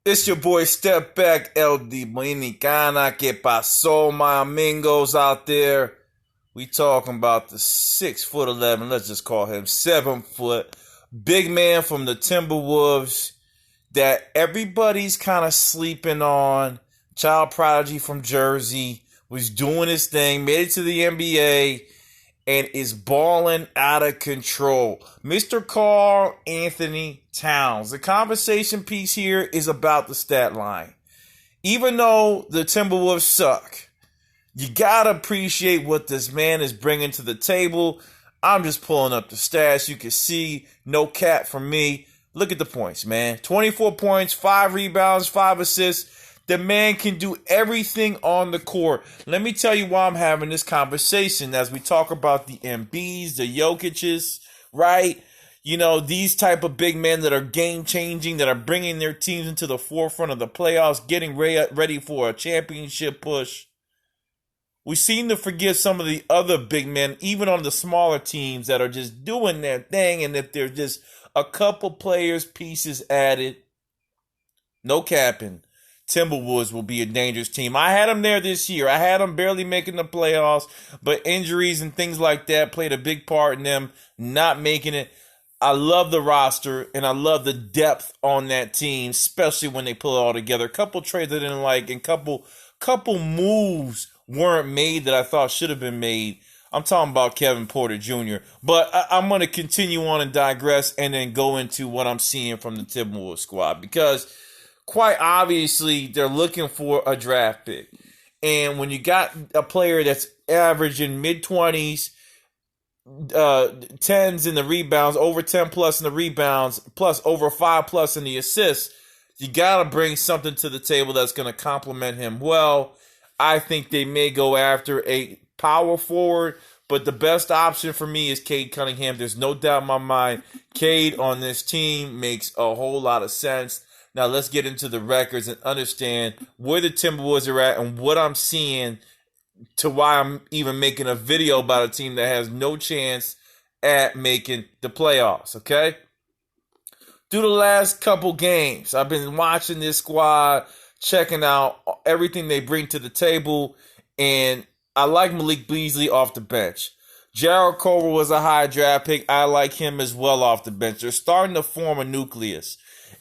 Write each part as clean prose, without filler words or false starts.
It's your boy Step Back, El Dominicana. Que pasó, my amigos out there? We talking about the 6'11", let's just call him 7 foot, big man from the Timberwolves that everybody's kind of sleeping on. Child prodigy from Jersey, was doing his thing, made it to the NBA, and is balling out of control. Mr. Karl Anthony Towns. The conversation piece here is about the stat line. Even though the Timberwolves suck, you gotta appreciate what this man is bringing to the table. I'm just pulling up the stats. You can see, no cap from me. Look at the points, man. 24 points, 5 rebounds, 5 assists. The man can do everything on the court. Let me tell you why I'm having this conversation as we talk about the Embiids, the Jokic's, right? You know, these type of big men that are game-changing, that are bringing their teams into the forefront of the playoffs, getting ready for a championship push. We seem to forget some of the other big men, even on the smaller teams, that are just doing their thing, and if there's just a couple players, pieces added, no capping, Timberwolves will be a dangerous team. I had them there this year. I had them barely making the playoffs, but injuries and things like that played a big part in them not making it. I love the roster, and I love the depth on that team, especially when they pull it all together. A couple trades I didn't like, and couple moves weren't made that I thought should have been made. I'm talking about Kevin Porter Jr., but I'm going to continue on and digress and then go into what I'm seeing from the Timberwolves squad, because quite obviously they're looking for a draft pick. And when you got a player that's averaging mid-20s, 10s in the rebounds, over 10 plus in the rebounds, plus over 5 plus in the assists, you got to bring something to the table that's going to complement him well. I think they may go after a power forward, but the best option for me is Cade Cunningham. There's no doubt in my mind, Cade on this team makes a whole lot of sense. Now let's get into the records and understand where the Timberwolves are at and what I'm seeing to why I'm even making a video about a team that has no chance at making the playoffs, okay? Through the last couple games, I've been watching this squad, checking out everything they bring to the table, and I like Malik Beasley off the bench. Jarrett Culver was a high draft pick. I like him as well off the bench. They're starting to form a nucleus.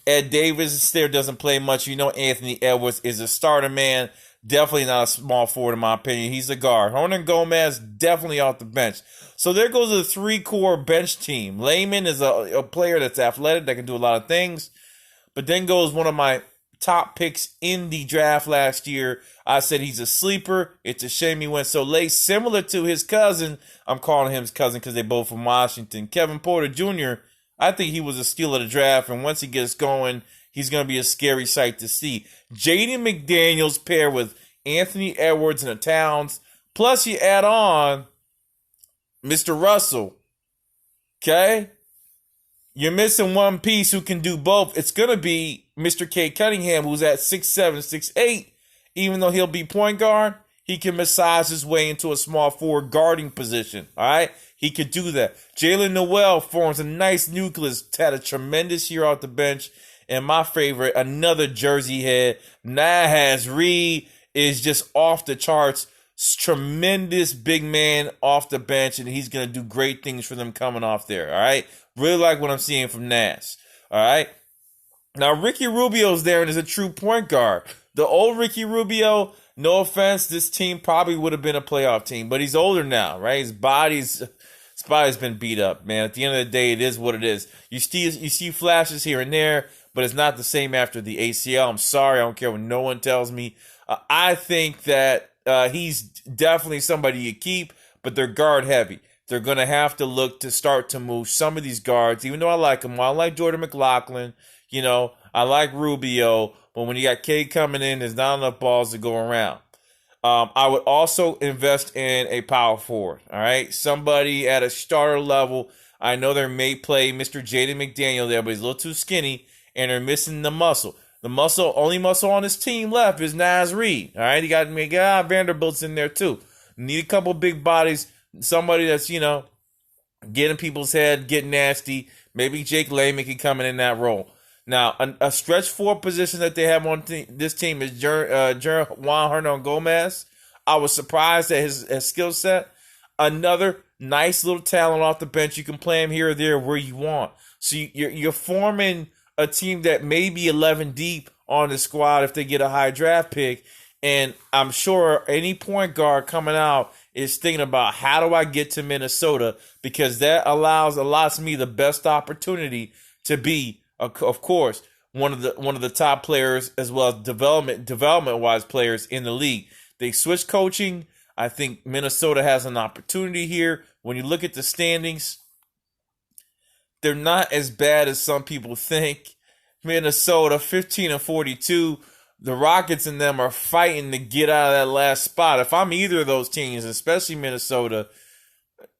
Ed Davis there doesn't play much. You know, Anthony Edwards is a starter man. Definitely not a small forward in my opinion. He's a guard. Hernan Gomez definitely off the bench. So there goes the 3-core bench team. Layman is a player that's athletic, that can do a lot of things. But then goes one of my top picks in the draft last year. I said he's a sleeper. It's a shame he went so late. Similar to his cousin. I'm calling him his cousin because they're both from Washington. Kevin Porter Jr., I think he was a steal of the draft, and once he gets going, he's going to be a scary sight to see. Jaden McDaniels paired with Anthony Edwards and the Towns, plus you add on Mr. Russell, okay? You're missing one piece who can do both. It's going to be Mr. Cade Cunningham, who's at 6'7", 6'8". Even though he'll be point guard, he can massage his way into a small forward guarding position, all right? He could do that. Jalen Noel forms a nice nucleus, had a tremendous year off the bench. And my favorite, another Jersey head, Nahaz Reed, is just off the charts. Tremendous big man off the bench, and he's going to do great things for them coming off there, all right? Really like what I'm seeing from Nas, all right? Now, Ricky Rubio's there and is a true point guard. The old Ricky Rubio, no offense, this team probably would have been a playoff team, but he's older now, right? His body's been beat up, man. At the end of the day, it is what it is. You see flashes here and there, but it's not the same after the ACL. I'm sorry, I don't care what no one tells me. I think that he's definitely somebody you keep, but they're guard heavy. They're going to have to look to start to move some of these guards, even though I like them. I like Jordan McLaughlin, you know, I like Rubio, but when you got Cade coming in, there's not enough balls to go around. I would also invest in a power forward, all right? Somebody at a starter level. I know they may play Mr. Jaden McDaniel there, but he's a little too skinny, and they're missing the muscle. The only muscle on this team left is Naz Reid, all right? You got Vanderbilt's in there too. Need a couple big bodies, somebody that's, you know, getting people's head, getting nasty. Maybe Jake Layman can come in that role. Now, a stretch four position that they have on this team is Juan Hernan Gomez. I was surprised at his skill set. Another nice little talent off the bench. You can play him here or there where you want. So you're forming a team that may be 11 deep on the squad if they get a high draft pick. And I'm sure any point guard coming out is thinking about, how do I get to Minnesota? Because that allows me the best opportunity to be, of course, one of the top players, as well as development wise players in the league. They switch coaching. I think Minnesota has an opportunity here. When you look at the standings, they're not as bad as some people think. Minnesota 15-42. The Rockets and them are fighting to get out of that last spot. If I'm either of those teams, especially Minnesota,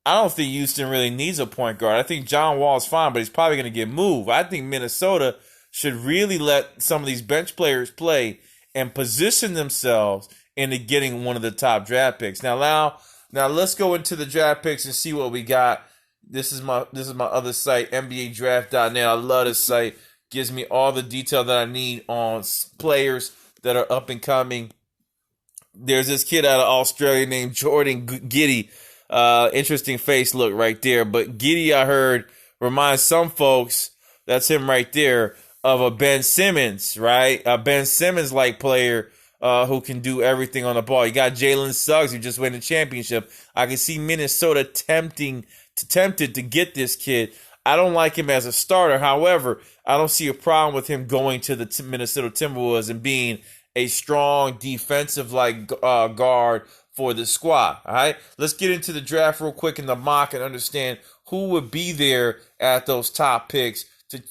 I don't think Houston really needs a point guard. I think John Wall is fine, but he's probably going to get moved. I think Minnesota should really let some of these bench players play and position themselves into getting one of the top draft picks. Now let's go into the draft picks and see what we got. This is my other site, NBADraft.net. I love this site. Gives me all the detail that I need on players that are up and coming. There's this kid out of Australia named Jordan Giddey. Interesting face look right there. But Giddey, I heard, reminds some folks, that's him right there, of a Ben Simmons, right? A Ben Simmons-like player who can do everything on the ball. You got Jalen Suggs, who just won the championship. I can see Minnesota tempted to get this kid. I don't like him as a starter. However, I don't see a problem with him going to the Minnesota Timberwolves and being a strong defensive guard for the squad. All right, let's get into the draft real quick in the mock and understand who would be there at those top picks to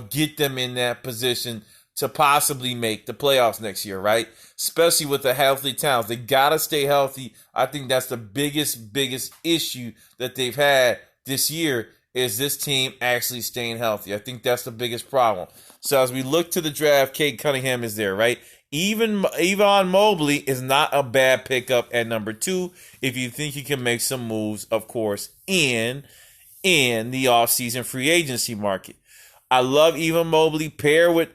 get them in that position to possibly make the playoffs next year, right? Especially with the healthy talents. They gotta stay healthy. I think that's the biggest issue that they've had this year, is this team actually staying healthy. I think that's the biggest problem. So as we look to the draft, Cade Cunningham is there, right? Even Evan Mobley is not a bad pickup at number 2 if you think you can make some moves, of course, in the offseason free agency market. I love Evan Mobley paired with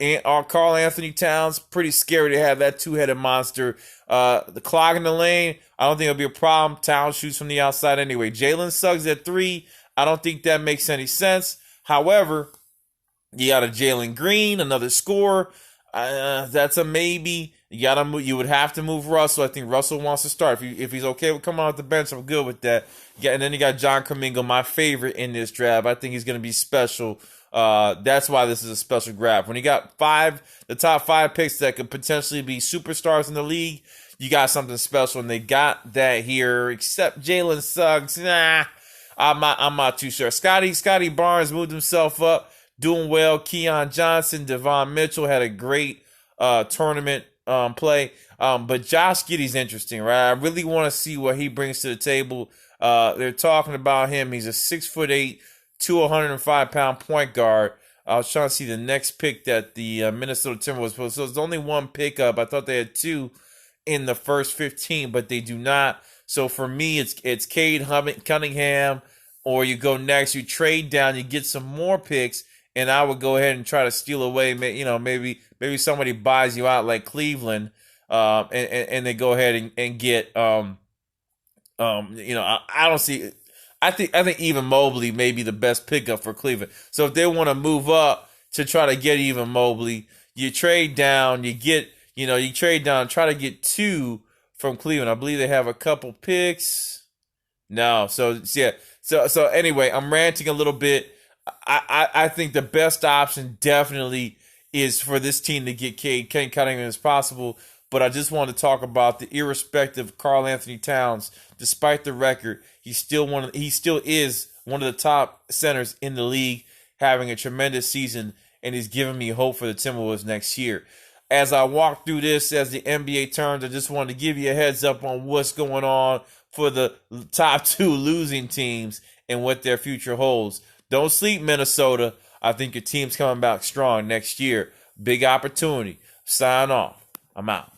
Karl Anthony Towns. Pretty scary to have that two-headed monster. The clog in the lane, I don't think it'll be a problem. Towns shoots from the outside anyway. Jalen Suggs at 3. I don't think that makes any sense. However, you got a Jalen Green, another scorer. That's a maybe. You would have to move Russell. I think Russell wants to start. If he's okay with coming off the bench, I'm good with that. And then you got John Kuminga, my favorite in this draft. I think he's going to be special. That's why this is a special grab. When you got the top 5 picks that could potentially be superstars in the league, you got something special, and they got that here. Except Jalen Suggs, I'm not too sure. Scotty Barnes moved himself up, doing well. Keon Johnson, Devon Mitchell had a great tournament play. But Josh Giddey's interesting, right? I really want to see what he brings to the table. They're talking about him. He's a 6'8", 205-pound point guard. I was trying to see the next pick that the Minnesota Timberwolves put. So it's only one pickup. I thought they had 2 in the first 15, but they do not. So for me, it's Cade Cunningham, or you go next, you trade down, you get some more picks, and I would go ahead and try to steal away. Maybe somebody buys you out like Cleveland, and they go ahead and get I don't see. I think even Mobley may be the best pickup for Cleveland. So if they want to move up to try to get even Mobley, you trade down, you trade down, try to get 2 from Cleveland. I believe they have a couple picks. No, so yeah. So anyway, I'm ranting a little bit. I think the best option definitely is for this team to get Cade Cunningham as possible. But I just want to talk about the irrespective of Karl Anthony Towns. Despite the record, he still is one of the top centers in the league, having a tremendous season, and he's giving me hope for the Timberwolves next year. As I walk through this, as the NBA turns, I just wanted to give you a heads up on what's going on for the top 2 losing teams and what their future holds. Don't sleep, Minnesota. I think your team's coming back strong next year. Big opportunity. Sign off. I'm out.